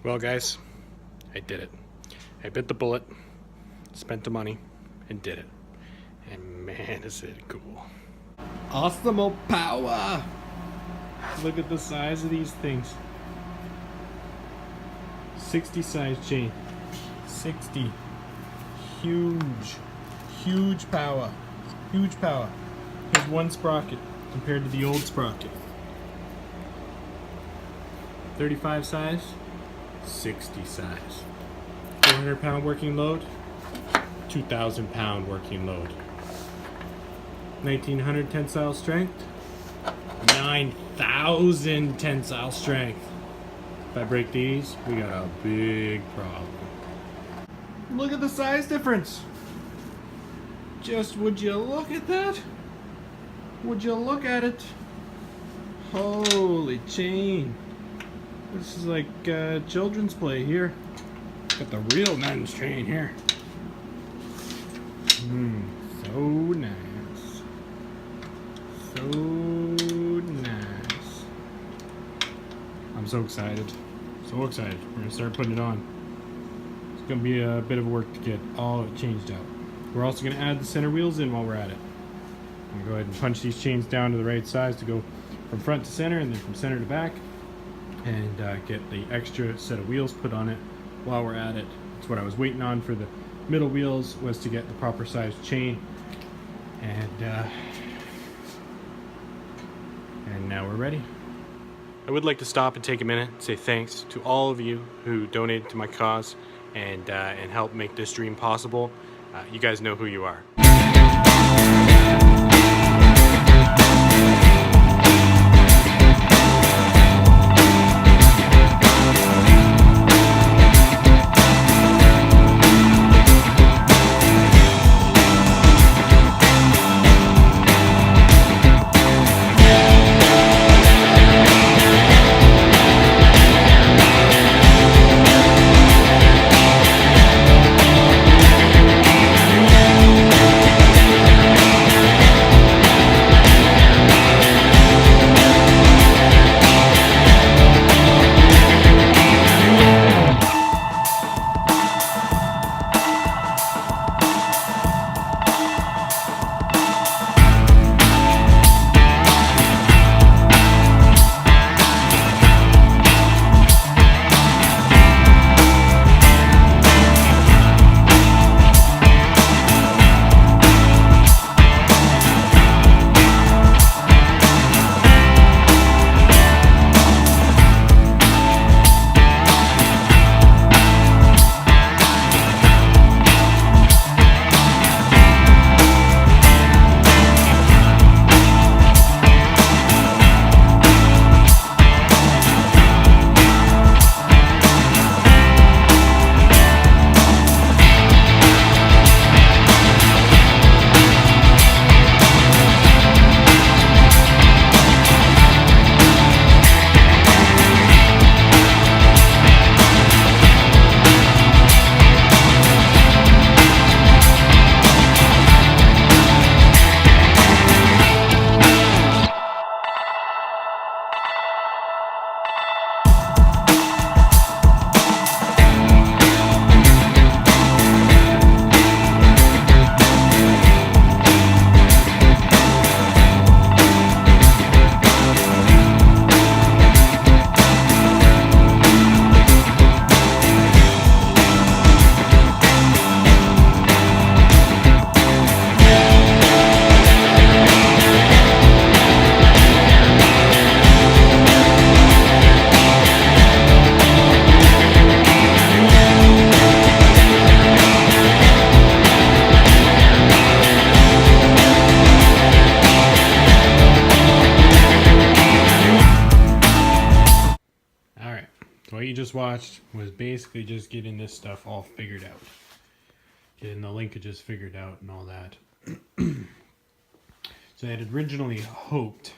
Well, guys, I did it. I bit the bullet, spent the money, and did it. And man, is it cool. Awesome power! Look at the size of these things. 60 size chain. 60. Huge power. Huge power. Here's one sprocket compared to the old sprocket. 35 size, 60 size. 400 pound working load, 2,000 pound working load. 1900 tensile strength, 9,000 tensile strength. If I break these, we got a big problem. Look at the size difference. Just would you look at that? Would you look at it? Holy chain. This is like children's play here. Got the real men's chain here. So nice. So nice. I'm so excited. So excited. We're gonna start putting it on. It's gonna be a bit of work to get all of it changed out. We're also gonna add the center wheels in while we're at it. I'm gonna go ahead and punch these chains down to the right size to go from front to center and then from center to back, and get the extra set of wheels put on it while we're at it. That's what I was waiting on for the middle wheels, was to get the proper size chain, and now we're ready. I would like to stop and take a minute and say thanks to all of you who donated to my cause and helped make this dream possible. You guys know who you are. What you just watched was basically just getting this stuff all figured out. Getting the linkages figured out and all that. So I had originally hoped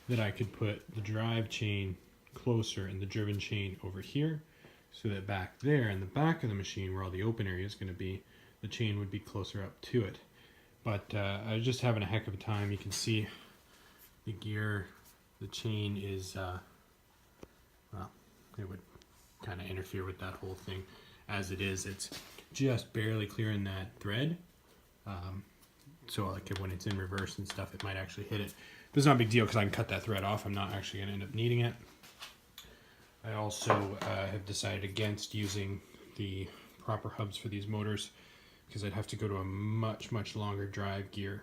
that I could put the drive chain closer and the driven chain over here, so that back there in the back of the machine where all the open area is going to be, the chain would be closer up to it. But I was just having a heck of a time. You can see the gear, the chain is, well, it would kind kind of interfere with that whole thing. As it is, it's just barely clearing that thread. So like when it's in reverse and stuff, it might actually hit it. But it's not a big deal because I can cut that thread off. I'm not actually going to end up needing it. I also have decided against using the proper hubs for these motors because I'd have to go to a much longer drive gear,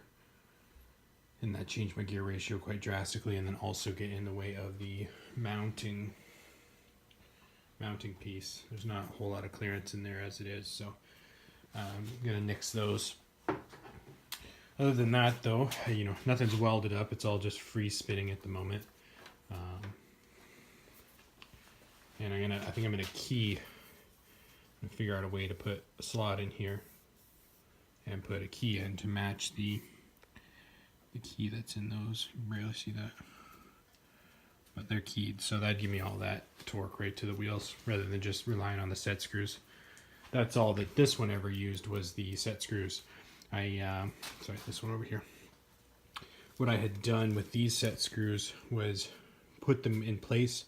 and that changed my gear ratio quite drastically, and then also get in the way of the mounting piece. There's not a whole lot of clearance in there as it is, so I'm gonna nix those. Other than that though, you know, nothing's welded up, it's all just free spinning at the moment. And I think I'm gonna key and figure out a way to put a slot in here and put a key in to match the key that's in those. You can barely see that, but they're keyed, so that'd give me all that torque right to the wheels rather than just relying on the set screws. That's all that this one ever used, was the set screws. Sorry, this one over here. What I had done with these set screws was put them in place,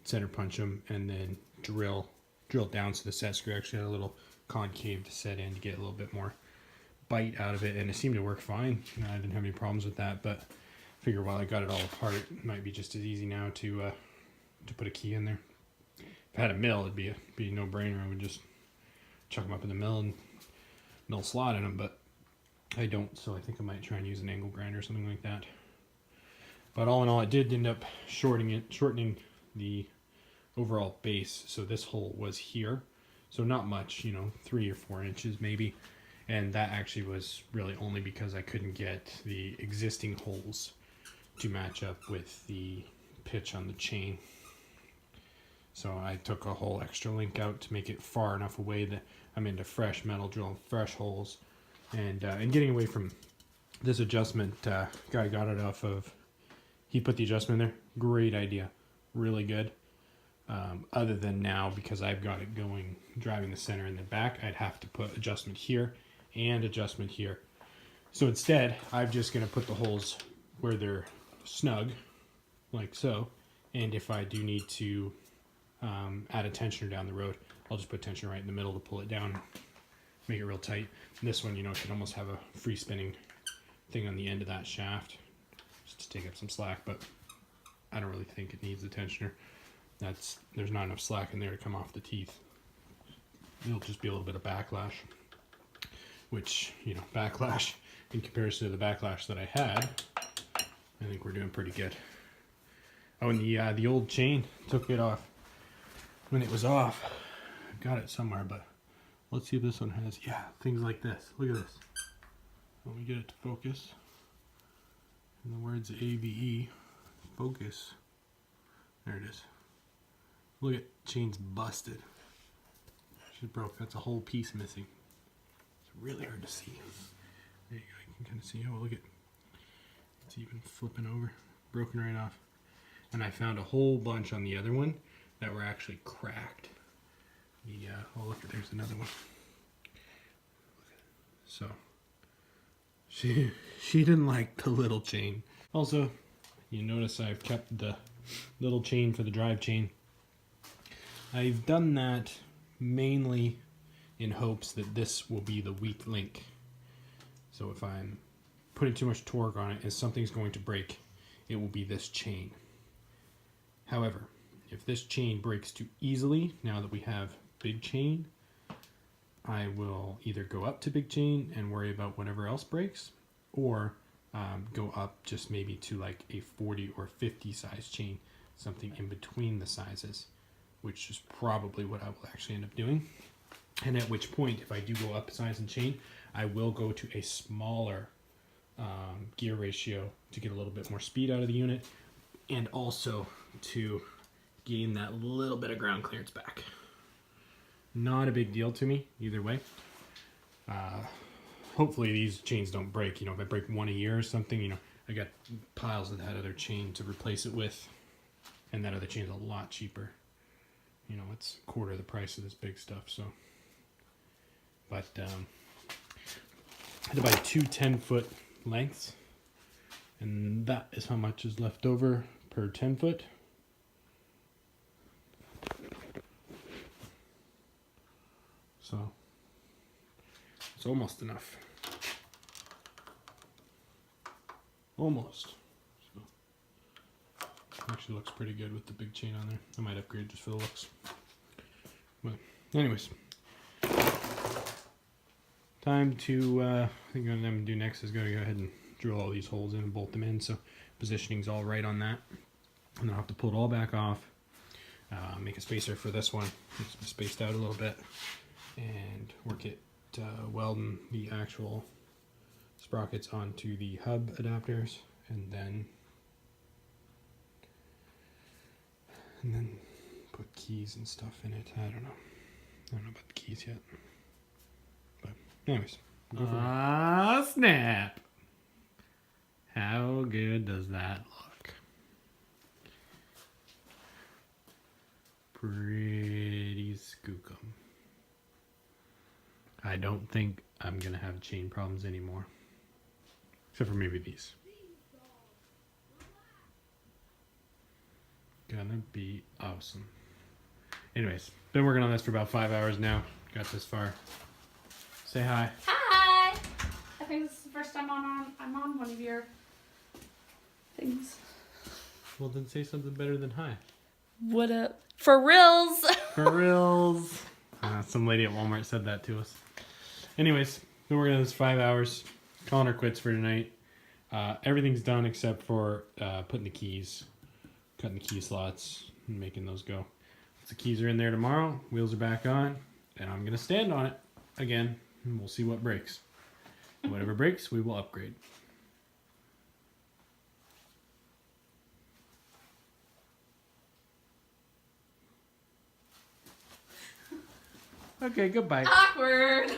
center punch them, and then drill down so the set screw actually had a little concave to set in to get a little bit more bite out of it, and it seemed to work fine. I didn't have any problems with that, but I figure while I got it all apart, it might be just as easy now to put a key in there. If I had a mill, it'd be a no-brainer. I would just chuck them up in the mill and mill slot in them, but I don't, so I think I might try and use an angle grinder or something like that. But all in all, it did end up shortening the overall base. So this hole was here, so not much, you know, 3 or 4 inches maybe. And that actually was really only because I couldn't get the existing holes to match up with the pitch on the chain. So I took a whole extra link out to make it far enough away that I'm into fresh metal, drilling fresh holes, and getting away from this adjustment. Guy got it off of, he put the adjustment in there. Great idea, really good. Other than now, because I've got it going, driving the center and the back, I'd have to put adjustment here and adjustment here. So instead, I'm just going to put the holes where they're snug, like so. And if I do need to add a tensioner down the road, I'll just put tensioner right in the middle to pull it down, make it real tight. And this one, you know, should almost have a free spinning thing on the end of that shaft, just to take up some slack, but I don't really think it needs a tensioner. There's not enough slack in there to come off the teeth. It'll just be a little bit of backlash, which, you know, backlash in comparison to the backlash that I had, I think we're doing pretty good. Oh, and the old chain, took it off when it was off. I've got it somewhere, but let's see if this one has, yeah, things like this. Look at this. Let me get it to focus. In the words ABE, focus. There it is. Look at, chain's busted. She broke. That's a whole piece missing. It's really hard to see. There you go. You can kind of see. Oh, look at, it's even flipping over. Broken right off. And I found a whole bunch on the other one that were actually cracked. Oh look, there's another one. So she didn't like the little chain. Also, you notice I've kept the little chain for the drive chain. I've done that mainly in hopes that this will be the weak link. So if I'm putting too much torque on it and something's going to break, it will be this chain. However, if this chain breaks too easily, now that we have big chain, I will either go up to big chain and worry about whatever else breaks, or go up just maybe to like a 40 or 50 size chain, something in between the sizes, which is probably what I will actually end up doing. And at which point, if I do go up size and chain, I will go to a smaller gear ratio to get a little bit more speed out of the unit, and also to gain that little bit of ground clearance back. Not a big deal to me either way. Hopefully these chains don't break. You know, if I break one a year or something, you know, I got piles of that other chain to replace it with, and that other chain is a lot cheaper. You know, it's a quarter of the price of this big stuff. So, but I had to buy two 10-foot lengths, and that is how much is left over per 10 foot. So it's almost enough. Almost. So, actually looks pretty good with the big chain on there. I might upgrade just for the looks. But anyways, time to, I think what I'm going to do next is going to go ahead and drill all these holes in and bolt them in. So positioning's all right on that. And then I'll have to pull it all back off. Make a spacer for this one. It's spaced out a little bit. And work it, welding the actual sprockets onto the hub adapters, and then put keys and stuff in it. I don't know about the keys yet, but anyways, go for it. Snap! How good does that look? Pretty skookum. I don't think I'm gonna have chain problems anymore. Except for maybe these. Gonna be awesome. Anyways, been working on this for about 5 hours now. Got this far. Say hi. Hi! I think this is the first time I'm on one of your things. Well, then say something better than hi. What up? For reals! For reals. Some lady at Walmart said that to us. Anyways, been working on this 5 hours. Calling her quits for tonight. Everything's done except for putting the keys, cutting the key slots, and making those go. Once the keys are in there tomorrow, wheels are back on, and I'm gonna stand on it again, and we'll see what breaks. Whatever breaks, we will upgrade. Okay, goodbye. Awkward!